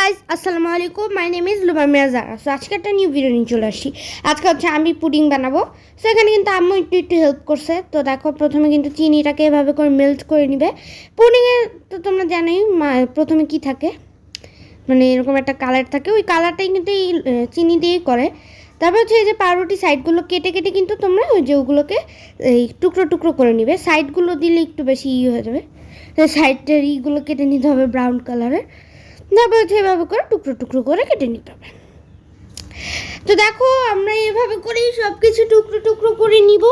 Guys, আসসালামু আলাইকুম। My name is Lubamiya Zara. So আজকে একটা নিউ ভিডিও নিয়ে চলে আসছি। আজকে হচ্ছে আমি পুডিং বানাবো। সো এখানে কিন্তু আম্মু একটু হেল্প করছে। তো দেখো, প্রথমে কিন্তু চিনিটাকে এভাবে করে মেল্ট করে নিবে। পুডিংয়ে তো তোমরা জানোই প্রথমে কি থাকে, মানে এরকম একটা কালার থাকে। ওই কালারটাই কিন্তু এই চিনি দিয়েই করে। তারপর হচ্ছে এই যে পাউরুটি সাইডগুলো কেটে কেটে কিন্তু তোমরা ওই যে ওগুলোকে এই টুকরো টুকরো করে নিবে। সাইডগুলো দিলে একটু বেশি হয়ে যাবে। সাইডের ইগুলো কেটে নিতে হবে ব্রাউন কালারের। তারপর হচ্ছে এভাবে করে টুকরো টুকরো করে কেটে নিতে হবে। তো দেখো, আমরা এভাবে করেই সব কিছু টুকরো টুকরো করে নিব।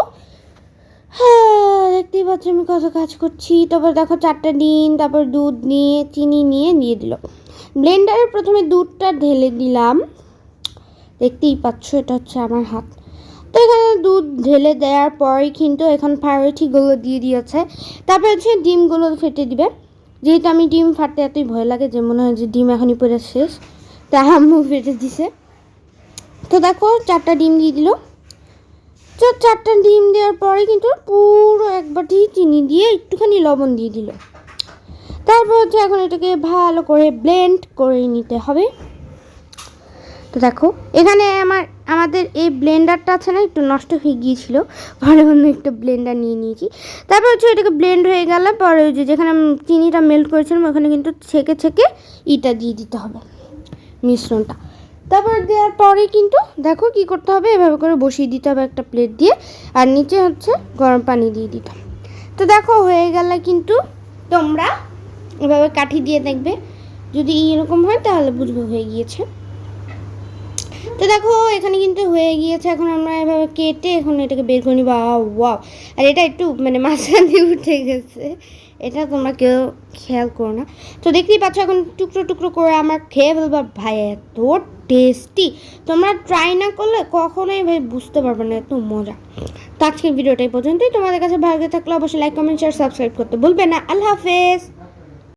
হ্যাঁ, দেখতেই পাচ্ছ আমি কত কাজ করছি। তারপর দেখো 4টা ডিম, তারপর দুধ নিয়ে চিনি নিয়ে দিয়ে দিল ব্লেন্ডারে। প্রথমে দুধটা ঢেলে দিলাম, দেখতেই পাচ্ছ এটা হচ্ছে আমার হাত। তো এখানে দুধ ঢেলে দেওয়ার পরে কিন্তু এখন পাউরুটিগুলো দিয়ে দিয়েছে। তারপর হচ্ছে ডিমগুলো ফেটে দিবে। যেহেতু আমি ডিম ফাটতে এতই ভয় লাগে যে মনে হয় যে ডিম এখনই পরে শেষ, তা আম্মু ফেটে দিছে। তো দেখো 4টা ডিম দিয়ে দিল। তো 4টা ডিম দেওয়ার পরে কিন্তু পুরো এক বাটি চিনি দিয়ে একটুখানি লবণ দিয়ে দিল। তারপর হচ্ছে এখন এটাকে ভালো করে ব্লেন্ড করে নিতে হবে। তো দেখো এখানে আমাদের এই ব্লেন্ডারটা আছে না, একটু নষ্ট হয়ে গিয়েছিল, পরে অন্য একটা ব্লেন্ডার নিয়ে নিয়েছি। তারপর হচ্ছে এটাকে ব্লেন্ড হয়ে গেলে পরে ওই যে যেখানে চিনিটা মেল্ট করেছিলাম ওখানে কিন্তু ছেঁকে ছেঁকে ইটা দিয়ে দিতে হবে, মিশ্রণটা। তারপর দেওয়ার পরে কিন্তু দেখো কি করতে হবে, এভাবে করে বসিয়ে দিতে হবে একটা প্লেট দিয়ে, আর নিচে হচ্ছে গরম পানি দিয়ে দিতে হবে। তো দেখো হয়ে গেলে কিন্তু তোমরা এভাবে কাঠি দিয়ে দেখবে, যদি এরকম হয় তাহলে বুঝবে হয়ে গিয়েছে। তো দেখো এখানে কিন্তু হয়ে গিয়েছে। এখন আমরা এভাবে কেটে এখন এটাকে বের করে নিব। ওয়াও, আর এটা একটু মানে মাঝখান দিয়ে উঠে গেছে, এটা তোমরা কেউ খেয়াল করো না। তো দেখতেই পাচ্ছ এখন টুকরো টুকরো করে আমার খেয়ে ফেলবা। ভাই এত টেস্টি, তোমরা ট্রাই না করলে কখনোই ভাই বুঝতে পারবে না এত মজা। তো আজকের ভিডিওটাই পর্যন্তই। তোমাদের কাছে ভালো থাকলে অবশ্যই লাইক, কমেন্ট, শেয়ার, সাবস্ক্রাইব করতে ভুলবে না। আল্লাহ হাফেজ।